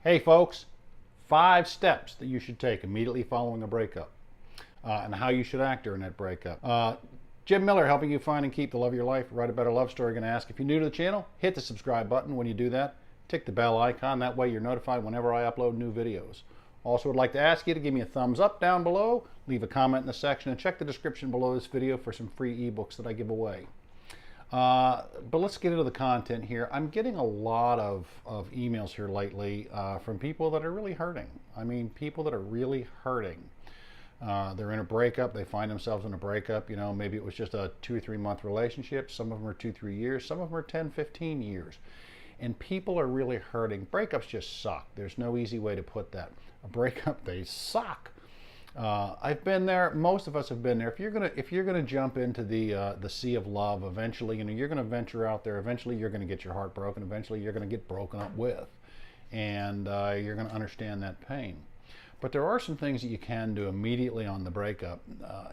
Hey folks, 5 steps that you should take immediately following a breakup and how you should act during that breakup. Jim Miller, helping you find and keep the love of your life. Write a better love story. Going to ask if you're new to the channel, hit the subscribe button. When you do that, tick the bell icon. That way you're notified whenever I upload new videos. Also would like to ask you to give me a thumbs up down below, leave a comment in the section, and check the description below this video for some free ebooks that I give away. But let's get into the content here. I'm getting a lot of emails here lately from people that are really hurting. I mean, people that are really hurting. They're in a breakup. They find themselves in a breakup. You know, maybe it was just a 2 or 3 month relationship. Some of them are 2-3 years. Some of them are 10-15 years. And people are really hurting. Breakups just suck. There's no easy way to put that. A breakup, they suck. I've been there. Most of us have been there. If you're gonna jump into the sea of love, eventually, you know, you're gonna venture out there. Eventually, you're gonna get your heart broken. Eventually, you're gonna get broken up with, and you're gonna understand that pain. But there are some things that you can do immediately on the breakup,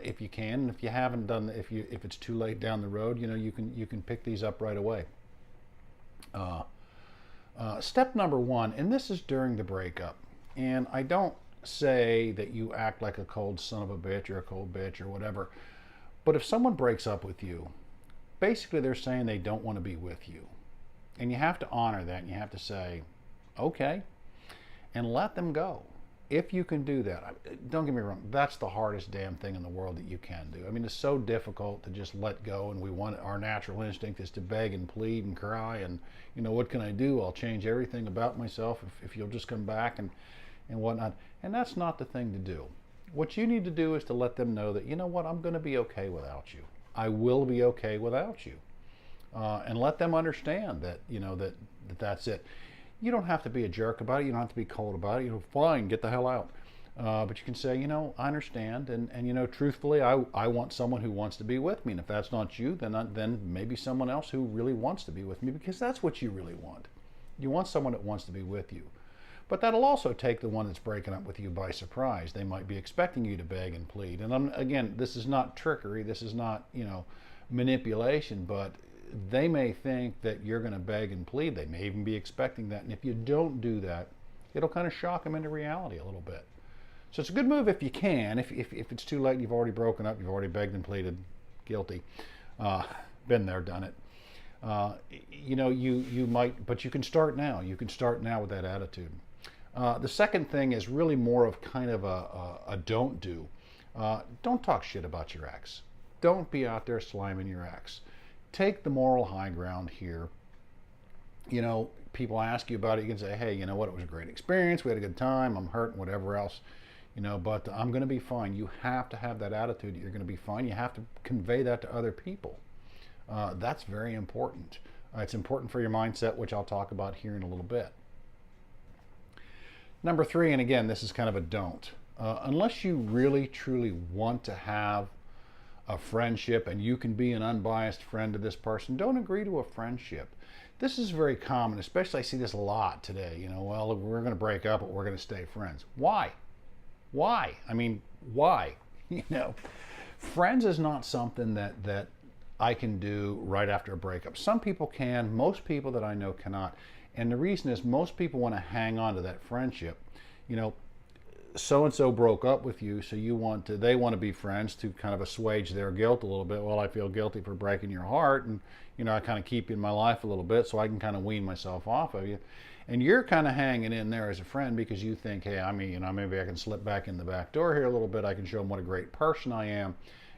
if you can. And if you haven't done, if it's too late down the road, you know, you can pick these up right away. Step number 1, and this is during the breakup, and I don't say that you act like a cold son of a bitch or a cold bitch or whatever, but if someone breaks up with you, basically they're saying they don't want to be with you, and you have to honor that, and you have to say okay and let them go. If you can do that, don't get me wrong, that's the hardest damn thing in the world that you can do. I mean, it's so difficult to just let go, and our natural instinct is to beg and plead and cry, and you know, what can I do? I'll change everything about myself if you'll just come back and whatnot. And that's not the thing to do. What you need to do is to let them know that, you know what, I'm going to be okay without you. I will be okay without you. And let them understand that, you know, that's it. You don't have to be a jerk about it. You don't have to be cold about it. You know, fine, get the hell out. But you can say, you know, I understand. And you know, truthfully, I want someone who wants to be with me. And if that's not you, then maybe someone else who really wants to be with me, because that's what you really want. You want someone that wants to be with you. But that'll also take the one that's breaking up with you by surprise. They might be expecting you to beg and plead. And again, this is not trickery. This is not, you know, manipulation. But they may think that you're going to beg and plead. They may even be expecting that. And if you don't do that, it'll kind of shock them into reality a little bit. So it's a good move if you can. If it's too late, you've already broken up, you've already begged and pleaded, guilty. Been there, done it. You know, you might, but you can start now. You can start now with that attitude. The second thing is really more of kind of a don't do. Don't talk shit about your ex. Don't be out there sliming your ex. Take the moral high ground here. You know, people ask you about it, you can say, hey, you know what, it was a great experience, we had a good time, I'm hurt, whatever else, you know, but I'm going to be fine. You have to have that attitude that you're going to be fine. You have to convey that to other people. That's very important. It's important for your mindset, which I'll talk about here in a little bit. Number 3, and again, this is kind of a don't. Unless you really, truly want to have a friendship and you can be an unbiased friend to this person, don't agree to a friendship. This is very common, especially I see this a lot today. You know, well, we're going to break up, but we're going to stay friends. Why? Why? I mean, why? You know, friends is not something that I can do right after a breakup. Some people can. Most people that I know cannot. And the reason is most people want to hang on to that friendship. You know, so-and-so broke up with you, so they want to be friends to kind of assuage their guilt a little bit. Well, I feel guilty for breaking your heart, and you know, I kind of keep you in my life a little bit so I can kind of wean myself off of you. And you're kind of hanging in there as a friend because you think, hey, I mean, you know, maybe I can slip back in the back door here a little bit. I can show them what a great person I am,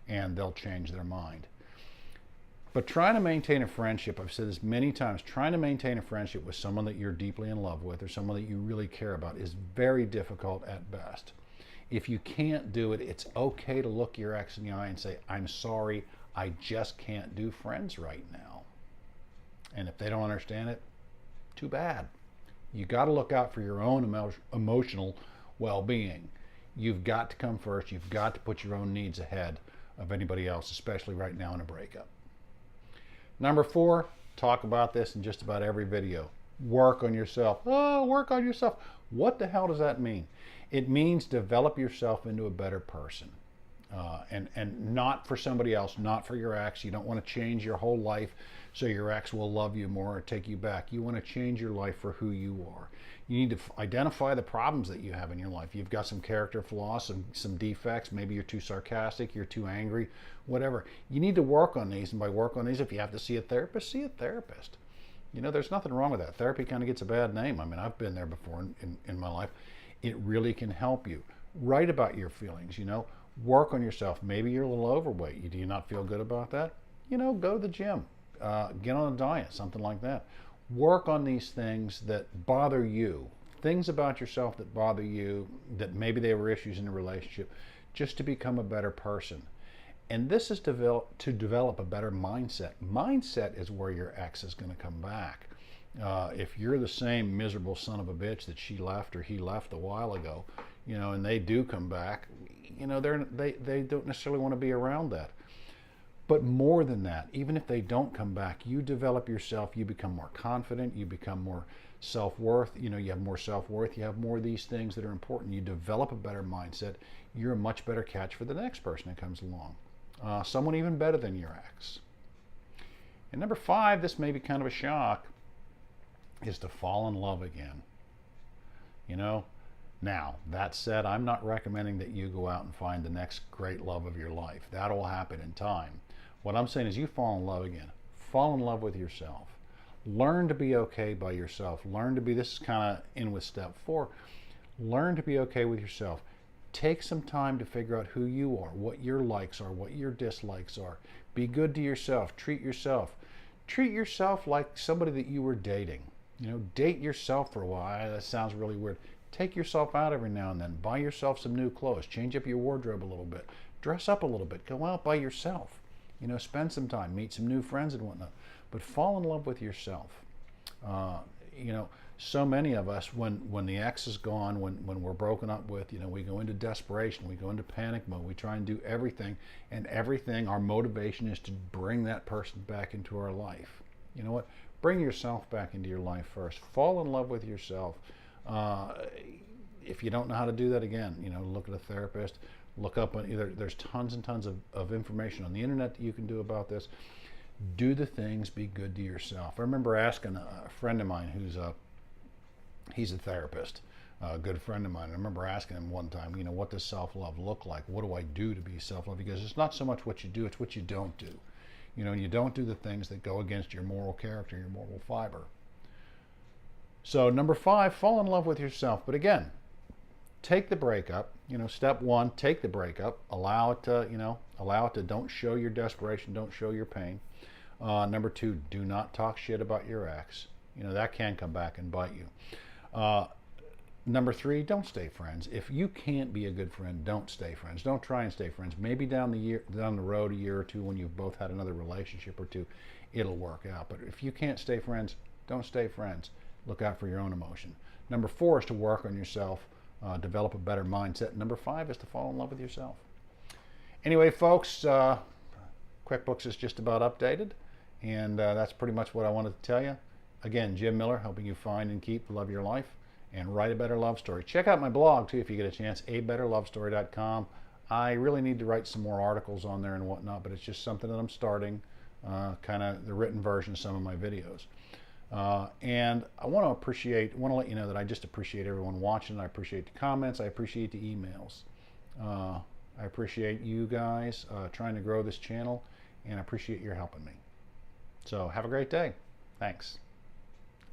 and they'll change their mind. But trying to maintain a friendship, I've said this many times, trying to maintain a friendship with someone that you're deeply in love with or someone that you really care about is very difficult at best. If you can't do it, it's okay to look your ex in the eye and say, I'm sorry, I just can't do friends right now. And if they don't understand it, too bad. You got to look out for your own emotional well-being. You've got to come first. You've got to put your own needs ahead of anybody else, especially right now in a breakup. Number 4, talk about this in just about every video. Work on yourself. Oh, work on yourself. What the hell does that mean? It means develop yourself into a better person. And not for somebody else, not for your ex. You don't want to change your whole life so your ex will love you more or take you back. You want to change your life for who you are. You need to identify the problems that you have in your life. You've got some character flaws, some defects. Maybe you're too sarcastic, you're too angry, whatever. You need to work on these, and by work on these, if you have to see a therapist, see a therapist. You know, there's nothing wrong with that. Therapy kind of gets a bad name. I mean, I've been there before in my life. It really can help you. Write about your feelings, you know. Work on yourself. Maybe you're a little overweight. Do you not feel good about that? You know, go to the gym. Get on a diet, something like that. Work on these things that bother you. Things about yourself that bother you, that maybe they were issues in a relationship, just to become a better person. And this is to develop a better mindset. Mindset is where your ex is going to come back. If you're the same miserable son of a bitch that she left or he left a while ago, you know, and they do come back, you know, they don't necessarily want to be around that. But more than that, even if they don't come back, you develop yourself, you become more confident, you become more self-worth, you know, you have more self-worth, you have more of these things that are important. You develop a better mindset, you're a much better catch for the next person that comes along. Someone even better than your ex. And number 5, this may be kind of a shock, is to fall in love again. You know, now, that said, I'm not recommending that you go out and find the next great love of your life. That'll happen in time. What I'm saying is you fall in love again. Fall in love with yourself. Learn to be okay by yourself. Learn to be, this is kind of in with step 4, learn to be okay with yourself. Take some time to figure out who you are, what your likes are, what your dislikes are. Be good to yourself. Treat yourself. Treat yourself like somebody that you were dating. You know, date yourself for a while. That sounds really weird. Take yourself out every now and then. Buy yourself some new clothes. Change up your wardrobe a little bit. Dress up a little bit. Go out by yourself. You know, spend some time. Meet some new friends and whatnot. But fall in love with yourself. You know, so many of us, when the ex is gone, when we're broken up with, you know, we go into desperation. We go into panic mode. We try and do everything. And everything, our motivation is to bring that person back into our life. You know what? Bring yourself back into your life first. Fall in love with yourself. If you don't know how to do that, again, you know, look at a therapist. Look up on either, there's tons and tons of information on the internet that you can do about this. Do the things, be good to yourself. I remember asking a friend of mine he's a therapist, a good friend of mine. I remember asking him one time, you know, what does self-love look like? What do I do to be self-love? Because it's not so much what you do, it's what you don't do. You know, you don't do the things that go against your moral character, your moral fiber. So number 5, fall in love with yourself. But again, take the breakup. You know, step 1, take the breakup. Allow it to, you know, don't show your desperation, don't show your pain. Number 2, do not talk shit about your ex. You know, that can come back and bite you. Number 3, don't stay friends. If you can't be a good friend, don't stay friends. Don't try and stay friends. Maybe down the road, a year or two, when you've both had another relationship or two, it'll work out. But if you can't stay friends, don't stay friends. Look out for your own emotion. Number 4 is to work on yourself, develop a better mindset. Number 5 is to fall in love with yourself. Anyway, folks, QuickBooks is just about updated, and that's pretty much what I wanted to tell you. Again, Jim Miller, helping you find and keep love your life and write a better love story. Check out my blog, too, if you get a chance, abetterlovestory.com. I really need to write some more articles on there and whatnot, but it's just something that I'm starting, kind of the written version of some of my videos. And I want to let you know that I just appreciate everyone watching. I appreciate the comments. I appreciate the emails. I appreciate you guys trying to grow this channel, and I appreciate your helping me. So have a great day. Thanks.